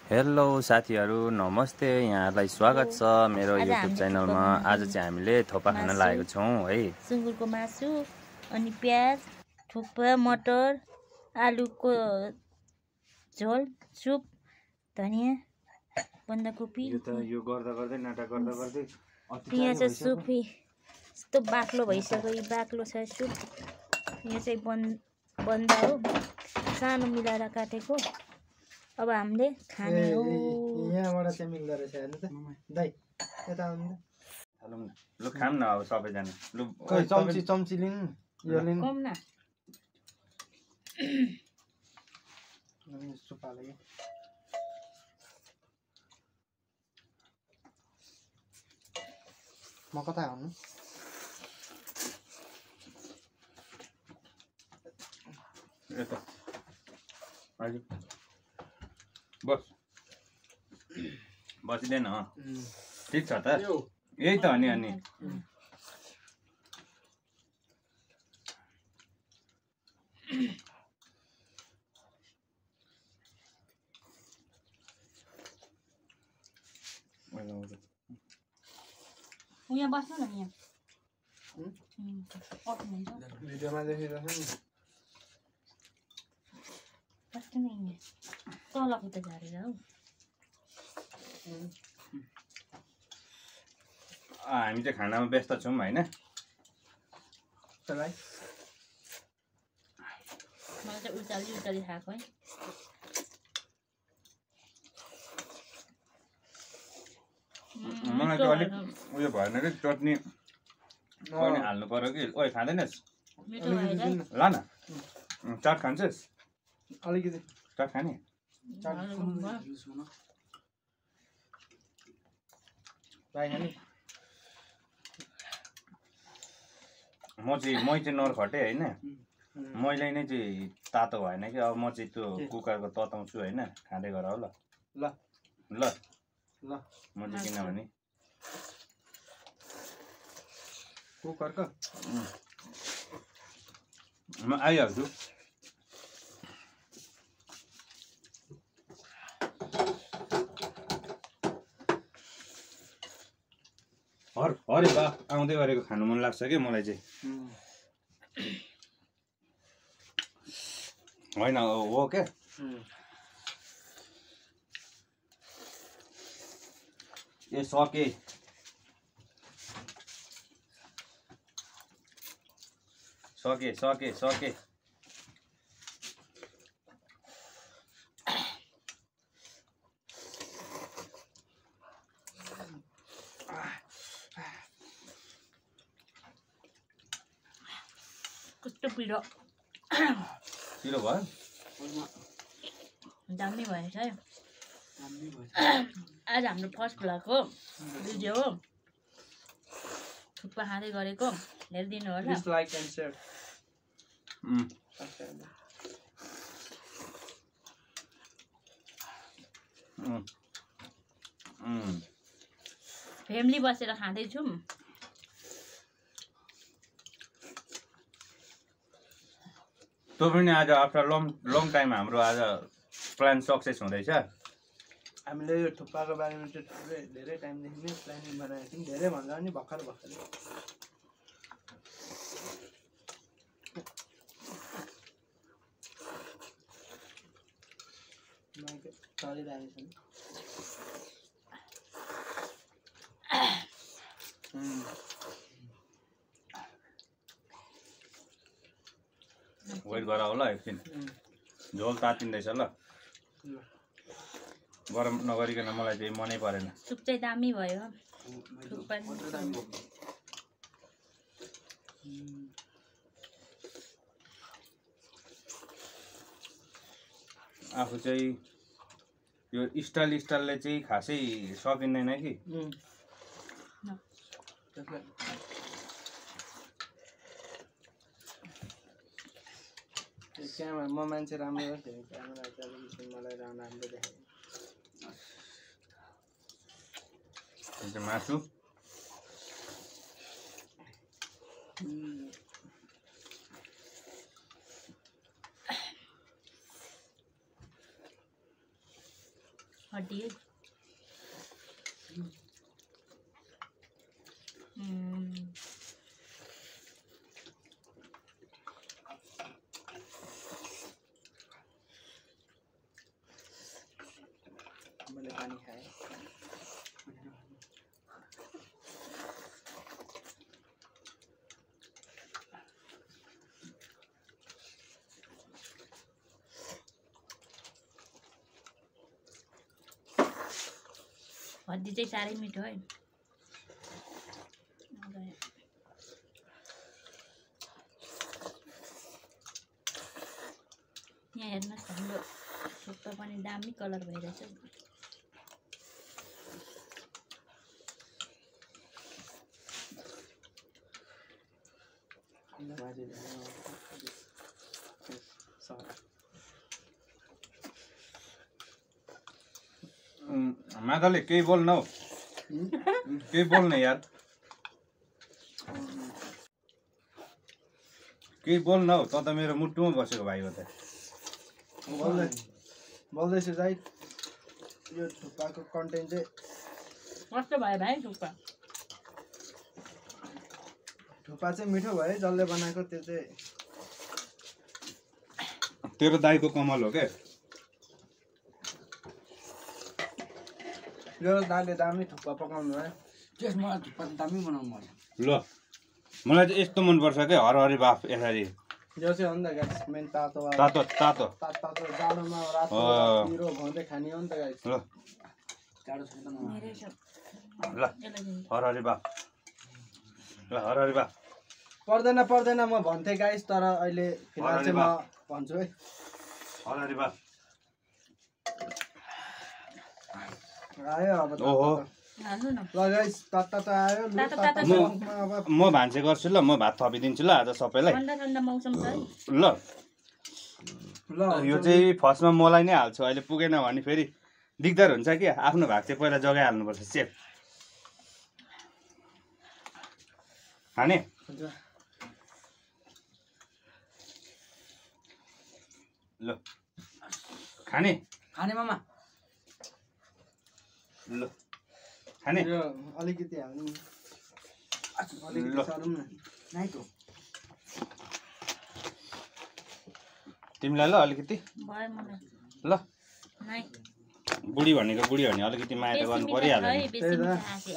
Hello साथीहरु नमस्ते यहाँलाई स्वागत छ मेरो युट्युब च्यानलमा। आज चाहिँ हामीले थोपा खान लागेको छौं है। सुँगुरको मासु अनि प्याज थुक्पा मटर आलुको झोल सुप धनिया बन्दाकोपी यो गर्दा गर्दै नाटक गर्दा गर्दै यहाँ चाहिँ सुप यस्तो बाक्लो भइसक्यो। यो बाक्लो छ सुप। यो चाहिँ बन्दा हो सानो मिलाएर काटेको। अब हामीले खाने हो। यहाँबाट चाहिँ मिल्दो रहेछ हेर्नु त दाइ यता आउनु त हालौँ न लु खाम न अब सबैजना लु चम्ची लिनु यो लिनु कम न सुपाले म कता आउनु यता अहिले बस बसिदैन ठिक छ त यही त अनि यहाँ बस्नु न यहाँ भिडियोमा देखिरहेको नि कस्तो नै तलको त झारेर हौ। हामी चाहिँ खानामा व्यस्त छौँ होइन। मलाई चाहिँ उचाली खाएको है। मलाई चाहिँ अलिक उयो भएन कि चटनी पनि हाल्नु पर्यो कि। ओइ खाँदैनस् ल न चाट खान्छस् अलिकति चाट खाने म चाहिँ नरखटे होइन। मैले नै चाहिँ तातो भएन कि अब म चाहिँ त्यो कुकरको तताउँछु होइन। खाँदै गर ल ल ल ल म चाहिँ किनभने कुकरको म आइहाल्छु। हरे बा आउँदै गरेको खानु मन लाग्छ कि मलाई चाहिँ होइन हो क्या। ए सके सके सके सके कस्तो पिरो पिरो भयो दामी भएछ है। आज हाम्रो फर्स्ट भ्लग हो भिडियो हो। थुक्पा खाँदै गरेको हेरिदिनु होला। Please like and share. Family बसेर खाँदैछौँ। त्यो पनि आज आफ्टर लङ टाइम हाम्रो आज प्लान सक्सेस हुँदैछ। हामीले यो थुक्पाको बारेमा चाहिँ धेरै टाइमदेखि नै प्लानिङ बनाएको थियौँ। धेरै भन्दा पनि भर्खर चलिरहेको छ। वेट गर होला एकछिन झोल तातिँदैछ ल। गरम नगरिकन मलाई चाहिँ मनै परेन। सुप चाहिँ दामी भयो। थुक्पा आफू चाहिँ यो स्टाइलले चाहिँ खासै सकिँदैन कि। क्यामेरा म मान्छे राम्रो देखेँ क्यामेरा चाहिँ मलाई राम्रो देखेँ। मासु हड्डी है मैले पानी खाएँ हड्डी चाहिँ साह्रै मिठो है यहाँ हेर्नुहोस् हाम्रो थुक्पा पनि दामी कलर भइरहेछ माधवले केही बोल्न हौ केही बोल्न यार केही बोल्न हौ त मेरो मुटुमा बसेको भाइ हो त बोल्दैछु दाइ यो थुक्पाको कन्टेन्ट चाहिँ कस्तो भयो भाइ थुक्पा थुक्पा चाहिँ मिठो भयो जसले बनाएको त्यो चाहिँ तेरो दाइको कमल हो के यो दाइले दामी थुक्पा पकाउनु भयो त्यसमा थुक्पा दामी बनाउनु पर्छ ल मलाई चाहिँ यस्तो मनपर्छ के हरहरी बाफ यसरी यो चाहिँ हो नि त गाइस मेन तातो वाला तातो तातो तातो जाडोमा रातो पिरो घाउँदै खाने हो नि त गाइस ल जाडो छैन मेरै छ ल हरहरी बाफ ल हरहरी बाफ पर्दैन म भन्थे गाइस तर अहिले फिलहाल चाहिँ म भन्छु है हरहरी बाफ आयो अब ओहो हाल्नु न ल गाइस तातो आयो लु तातो अब म भान्से गर्छु ल म भात थपिदिन्छु ल आज सबैलाई ठन्डा ठन्डा मौसम छ है ल ल यो चाहिँ फर्स्टमा मलाई नै हाल्छु अहिले पुगेन भने फेरि दिगदार हुन्छ कि आफ्नो भाग चाहिँ पहिला जगाइहाल्नुपर्छ सेफ खाने ल खाने खाने मामा ल खाने यो अलिकति हाल्नु अलिकति ल। सारौँ न नाइको तिमीलाई ल अलिकति भयो मलाई ल नाइ बुढी भनेको बुढी भने अलिकति माया त गर्नु परिहाल्यो नि बेसी मिठो आके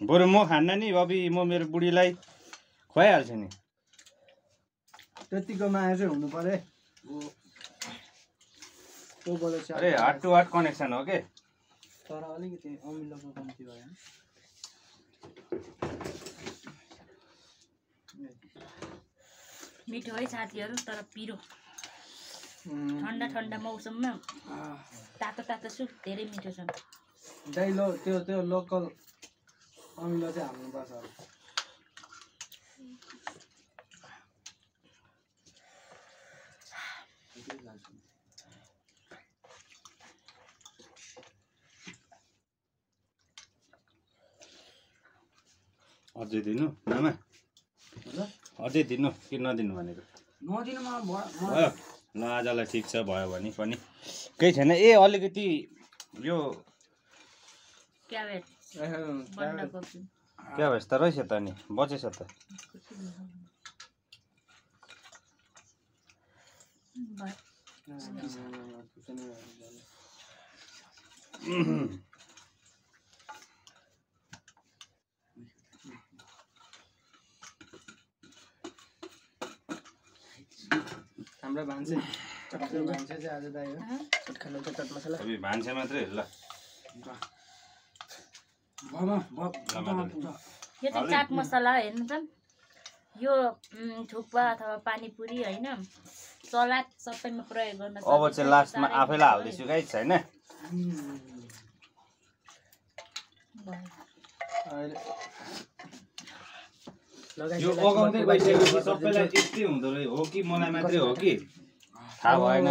बरु म खान्न नि अबि म मेरो बुढीलाई खुवाइहाल्छु नि त्यतिको माया चाहिँ हुनु पर्यो है को बोलेछ अरे हार्ट टु हार्ट कनेक्सन हो के तर अलिकति अमिलोको कम्ती भयो मिठो है साथीहरू तर पिरो ठन्डा ठन्डा मौसममा तातो तातो सुप धेरै मिठो छ दाइ लो त्यो लोकल अमिलो चाहिँ हाल्नुपर्छ अझै दिनु मामा अझै दिनु कि नदिनु भनेको नदिनु मामा भयो ल आजलाई ठिक छ भयो भने पनि केही छैन ए अलिकति यो क्याबेज बन्दाकोपी क्या भएछ त रहेछ त नि बचेछ त हाम्रो भान्से चाहिँ आज दाइ हो खानु चाहिँ चट मसला अबि भान्से मात्रै ल मामा यो चाहिँ चाट मसला हेर्नु त यो थुक्पा अथवा पानीपुरी होइन सलाद सबैमा प्रयोग गर्न अब चाहिँ लास्टमा आफैलाई हाल्दैछु गाइस हैन यो अगाउँदै गइसकेपछि सबैलाई यस्तै हुँदो रहेछ हो कि मलाई मात्रै हो कि थाहा भएन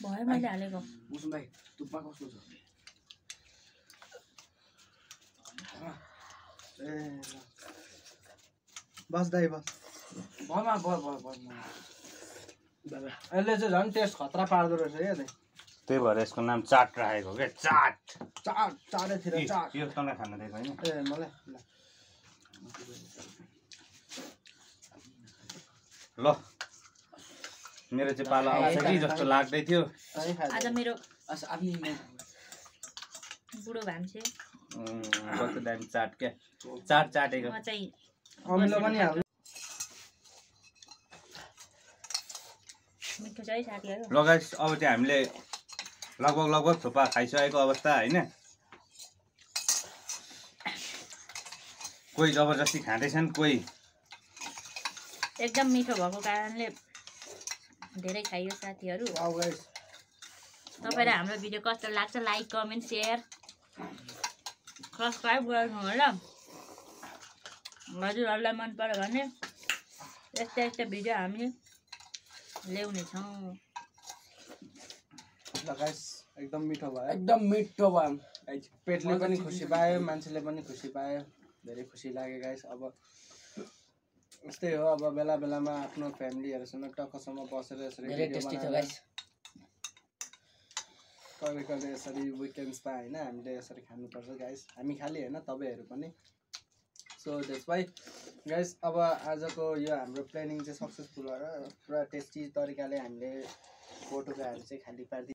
भयो मैले हालेको मुसुम भाइ थुक्पा कस्तो छ बस दाइ बस भमा भ यसले चाहिँ झन् टेस्ट खतरा पार्दो रहेछ क्या दाइ त्यही भएर यसको नाम चाट राखेको क्या चाट चारैतिर चाट यो तँलाई खान दिएको होइन ए मलाई ल मेरो चाहिँ पालो आउँछ कि जस्तो लाग्दै थियो आज मेरो आफ्नै बुढो भान्से कस्तो दामी चाट क्या चाट चाटेको म चाहिँ अमिलो पनि हाल्नु मिठो छ है साथीहरू ल गाइस अब चाहिँ हामीले लगभग थुक्पा खाइसकेको अवस्था होइन कोही जबरजस्ती खाँदैछन् कोही एकदम मिठो भएको कारणले धेरै खाइयो साथीहरू वाउ गाइस तपाईँलाई हाम्रो भिडियो कस्तो लाग्छ लाइक कमेन्ट सेयर सब्सक्राइब गर्नु होला हजुरहरूलाई मन पर्यो भने यस्तै भिडियो हामी ल्याउनेछौँ ल गाइस एकदम मिठो भयो एकदम मिठो भयो पेटले पनि खुसी पायो मान्छेले पनि खुसी पायो धेरै खुसी लाग्यो गाइस अब यस्तै हो अब बेला बेलामा आफ्नो फ्यामिलीहरूसँग टक्कसँग बसेर यसरी धेरै टेस्टी छ गाइस कहिले कहिले यसरी विकेन्ड्समा होइन हामीले यसरी खानुपर्छ गाइस हामी खालि होइन तपाईँहरू पनि सो द्याट्स वाइ गाइस अब आजको यो हाम्रो प्लानिङ चाहिँ सक्सेसफुल भएर पुरा टेस्टी तरिकाले हामीले फोटोकाहरू चाहिँ खाली पारिदियो